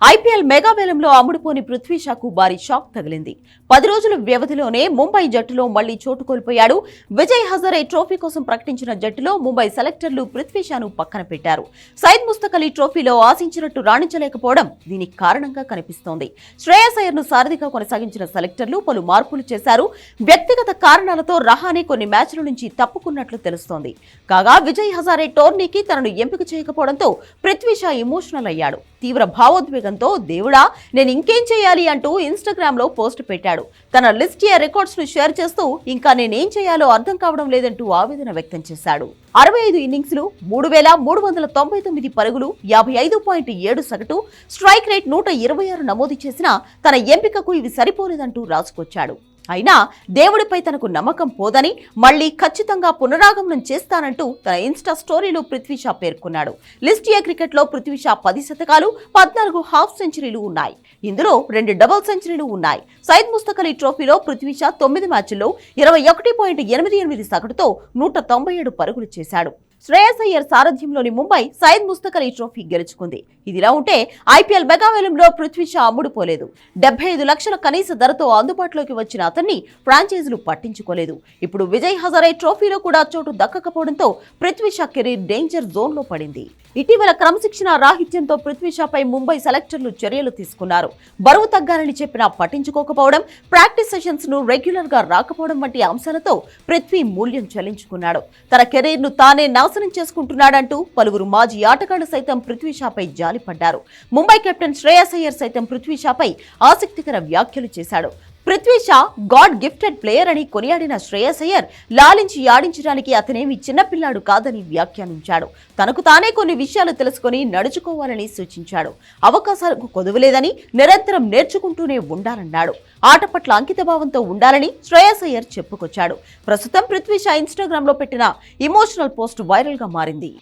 IPL mega వేలంలో అమ్ముడుపోని పృథ్వీ షాకు భారీ shock తగిలింది. 10 రోజుల వ్యవధిలోనే ముంబై జట్టులో మళ్లీ చోటు కోల్పోయాడు. విజయ్ హజారే ట్రోఫీ కోసం ప్రకటించిన జట్టులో ముంబై సెలెక్టర్లు పృథ్వీ షాను పక్కన పెట్టారు. సయ్యద్ ముస్తక్ అలీ ట్రోఫీలో ఆశించినట్టు రాణించలేకపోవడం దీనికి కారణంగా కనిపిస్తోంది. శ్రేయస్ అయ్యర్ను సారథిగా కొనసాగించిన సెలెక్టర్లు పలు మార్పులు చేశారు. వ్యక్తిగత కారణాలతో రహానే కొన్ని మ్యాచ్ల నుంచి తప్పుకున్నట్లు తెలుస్తోంది. కాగా విజయ్ హజారే టోర్నీకి తనను ఎంపిక చేయకపోవడంతో పృథ్వీ షా ఎమోషనల్ అయ్యాడు. తీవ్ర భావోద్వేగంతో దేవుడా నేను ఇంకేం చేయాలి అంటూ ఇన్స్టాగ్రామ్ లో పోస్ట్ పెట్టాడు. తన లిస్ట్ ఏ రికార్డ్స్ ను షేర్ చేస్తూ ఇంకా నేనేం చేయాలో అర్థం కావడం లేదంటూ ఆవేదన వ్యక్తం చేశాడు. 65 ఇన్నింగ్స్లు, 3,399 పరుగులు, 55.7 సగటు, స్ట్రైక్ రేట్ 126 నమోదు చేసినా తన ఎంపికకు ఇవి సరిపోలేదంటూ రాసుకొచ్చాడు. అయినా దేవుడిపై తనకు నమ్మకం పోదని మళ్లీ ఖచ్చితంగా పునరాగమనం చేస్తానంటూ తన ఇన్స్టా స్టోరీలో పృథ్వీ షా పేర్కొన్నాడు. లిస్ట్ ఏ క్రికెట్లో పృథ్వీ షా 10 శతకాలు, 14 హాఫ్ సెంచరీలు ఉన్నాయి. ఇందులో 2 డబుల్ సెంచరీలు ఉన్నాయి. సయ్యద్ ముస్తక్ అలీ ట్రోఫీలో పృథ్వీ షా 9 మ్యాచ్ల్లో 21.88 సగటుతో 197 పరుగులు చేశాడు. శ్రేయస్ అయ్యర్ సారథ్యంలోని ముంబై సయ్యద్ ముస్తక్ అలీ ట్రోఫీ గెలుచుకుంది. ఇదిలా ఉంటే ఐపీఎల్ మెగా వేలంలో పృథ్వీ షా అమ్ముడుపోలేదు. 75 లక్షల కనీస ధరతో అందుబాటులోకి వచ్చిన అతన్ని ఫ్రాంచైజీలు పట్టించుకోలేదు. ఇప్పుడు విజయ్ హజారే ట్రోఫీలో కూడా చోటు దక్కకపోవడంతో Prithvi Shaw career danger zone లో పడింది. ఇటీవల క్రమశిక్షణ రాహిత్యంతో పృథ్వీ షాపై ముంబై సెలెక్టర్లు చర్యలు తీసుకున్నారు. బరువు తగ్గాలని చెప్పినా పట్టించుకోకపోవడం, ప్రాక్టీస్ సెషన్స్ ను రెగ్యులర్ గా రాకపోవడం వంటి అంశాలతో పృథ్వీ మూల్యం చెల్లించుకున్నాడు. తన కెరీర్ ను తానే నాశనం చేసుకుంటున్నాడంటూ పలువురు మాజీ ఆటగాళ్లు సైతం పృథ్వీ షాపై జాలిపడ్డారు. ముంబై కెప్టెన్ శ్రేయస్ అయ్యర్ సైతం పృథ్వీ షాపై ఆసక్తికర వ్యాఖ్యలు చేశాడు. Prithvi Shah God gifted player అని కొనియాడిన శ్రేయస్ అయ్యర్ లాలించి ఆడించడానికి అతనేమి చిన్నపిల్లాడు కాదని వ్యాఖ్యానించాడు. తనకు తానే కొన్ని విషయాలు తెలుసుకుని నడుచుకోవాలని సూచించాడు. అవకాశాలకు కొదువలేదని నిరంతరం నేర్చుకుంటూనే ఉండాలన్నాడు. ఆట పట్ల అంకితభావంతో ఉండాలని శ్రేయస్ అయ్యర్ చెప్పుకొచ్చాడు. ప్రస్తుతం పృథ్వీ షా ఇన్స్టాగ్రామ్ లో పెట్టిన ఎమోషనల్ పోస్ట్ వైరల్ గా మారింది.